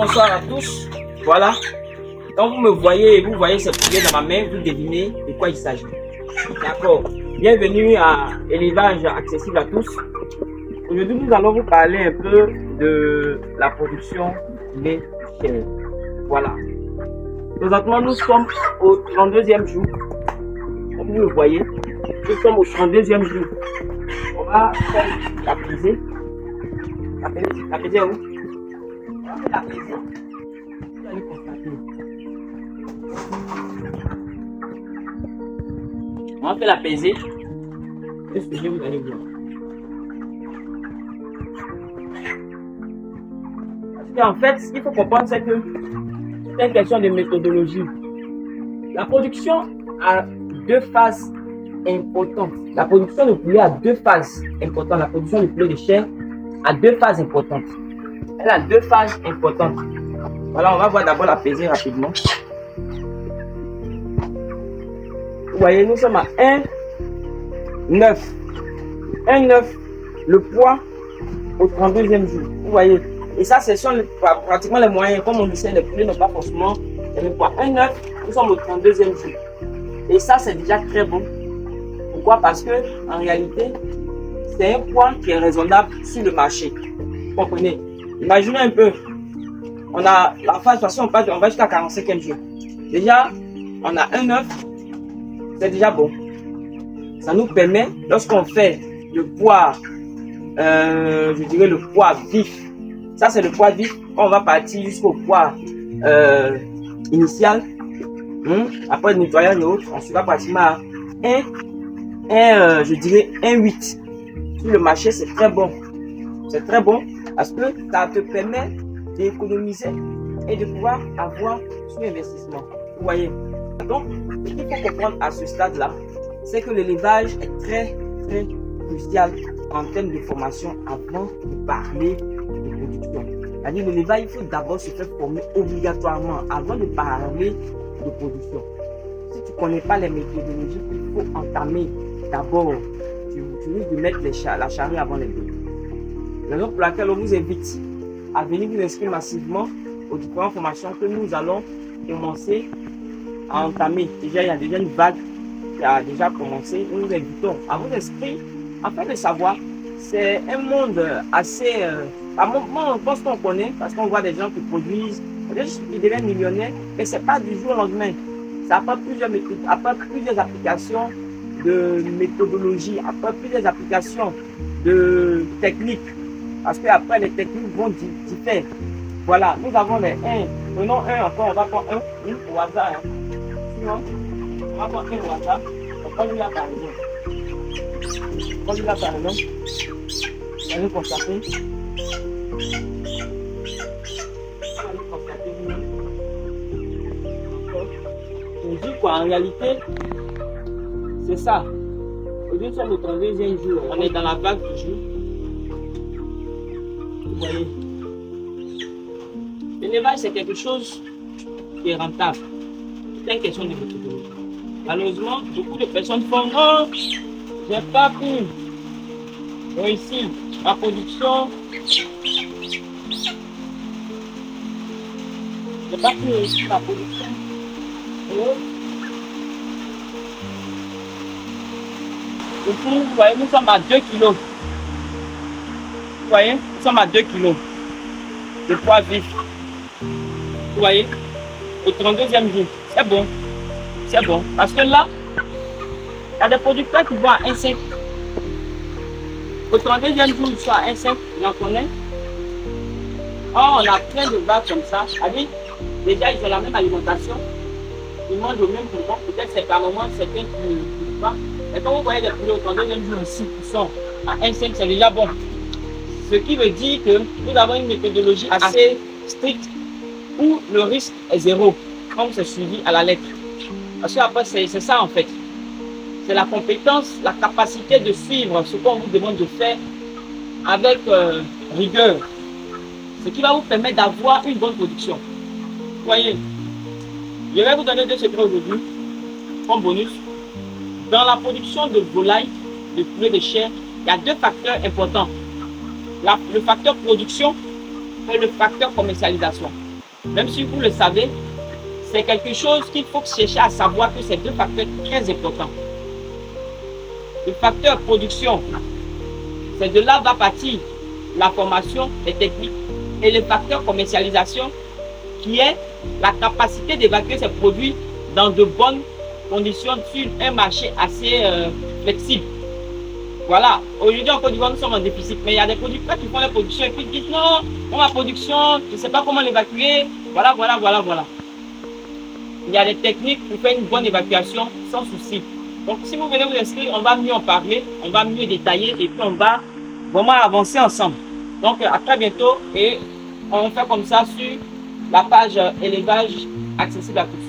Bonsoir à tous. Voilà. Quand vous me voyez et vous voyez ce poulet dans ma main, vous devinez de quoi il s'agit. D'accord. Bienvenue à Élevage accessible à tous. Aujourd'hui, nous allons vous parler un peu de la production du lait de chèvre. Voilà. Présentement, nous sommes au 32e jour. Comme vous le voyez, nous sommes au 32e jour. On va faire la pesée. La pesée où? On va faire la pesée. Vous allez constater. On va faire la pesée. Qu'est-ce que vous allez voir? En fait, ce qu'il faut comprendre, c'est que c'est une question de méthodologie. La production a deux phases importantes. La production de poulet a deux phases importantes. La production de poulet de chair a deux phases importantes. Elle a deux phases importantes. Voilà, on va voir d'abord la pesée rapidement. Vous voyez, nous sommes à 1,9. 1,9, le poids au 32e jour. Vous voyez. Et ça, ce sont pratiquement les moyens. Comme on disait, les poulets n'ont pas forcément le même poids. 1,9, nous sommes au 32e jour. Et ça, c'est déjà très bon. Pourquoi? Parce que en réalité, c'est un poids qui est raisonnable sur le marché. Vous comprenez? Imaginez un peu. On a la phase, de toute façon, on va jusqu'à 45e jour. Déjà, on a 1,9. C'est déjà bon. Ça nous permet, lorsqu'on fait le poids, je dirais le poids vif. Ça, c'est le poids vif. On va partir jusqu'au poids initial. Après le nettoyage et autres, on sera pratiquement à je dirais 1,8. Sur le marché, c'est très bon. C'est très bon parce que ça te permet d'économiser et de pouvoir avoir son investissement. Vous voyez. Donc, ce qu'il faut comprendre à ce stade-là, c'est que l'élevage est très, très crucial en termes de formation avant de parler de production. C'est-à-dire, l'élevage, il faut d'abord se faire former obligatoirement avant de parler de production. Si tu ne connais pas les méthodologies, il faut entamer d'abord. Tu risques de mettre la charrue avant les bœufs. Raison pour laquelle on vous invite à venir vous inscrire massivement aux différentes formations que nous allons commencer à entamer. Déjà, il y a déjà une vague qui a déjà commencé. Nous vous invitons à vous inscrire afin de savoir. C'est un monde assez... moi, on pense qu'on connaît parce qu'on voit des gens qui produisent, qui deviennent millionnaires, mais ce n'est pas du jour au lendemain. Ça apprend plusieurs méthodes, après plusieurs applications de méthodologie, après plusieurs applications de techniques. Parce qu'après, les techniques vont différer. Voilà, nous avons les 1. Prenons un encore, on va prendre un au hasard. Sinon, on va prendre un au hasard. On prend lui là par exemple. On prend lui là par exemple. Vous allez constater. Je dis quoi, en réalité, c'est ça. Aujourd'hui, nous sommes au 32e jour. On est dans la vague du jour. Vous voyez. L'élevage, c'est quelque chose qui est rentable. C'est une question de méthodologie. Malheureusement, beaucoup de personnes font oh, j'ai pas pu réussir la production. J'ai pas pu réussir la production. Et puis, vous voyez, nous sommes à 2 kilos. Vous voyez, nous sommes à 2 kilos de poids vif. Vous voyez, au 32e jour. C'est bon. C'est bon. Parce que là, il y a des producteurs qui vont à 1,5. Au 32e jour, ils sont à 1,5. J'en connais. Oh, on a plein de vagues comme ça. C'est-à-dire, déjà, ils ont la même alimentation. Ils mangent au même moment. Peut-être c'est par moment, certains qui ne pas. Et quand vous voyez des poulets au 32e jour ici qui sont à 1,5, c'est déjà bon. Ce qui veut dire que nous avons une méthodologie assez stricte où le risque est zéro, comme c'est suivi à la lettre. Parce qu'après, c'est ça en fait. C'est la compétence, la capacité de suivre ce qu'on vous demande de faire avec rigueur. Ce qui va vous permettre d'avoir une bonne production. Vous voyez, je vais vous donner deux secrets aujourd'hui, comme bonus. Dans la production de volailles, de poulet de chair, il y a deux facteurs importants. Le facteur production et le facteur commercialisation. même si vous le savez, c'est quelque chose qu'il faut chercher à savoir que c'est deux facteurs très importants. Le facteur production, c'est de là va partir la formation, les techniques, et le facteur commercialisation qui est la capacité d'évacuer ces produits dans de bonnes conditions sur un marché assez flexible. Voilà, aujourd'hui en Côte d'Ivoire nous sommes en déficit, mais il y a des producteurs qui font la production et puis disent non, pour ma production, je ne sais pas comment l'évacuer, voilà. Il y a des techniques pour faire une bonne évacuation sans souci. Donc si vous venez vous inscrire, on va mieux en parler, on va mieux détailler et puis on va vraiment avancer ensemble. Donc à très bientôt et on fait comme ça sur la page élevage accessible à tous.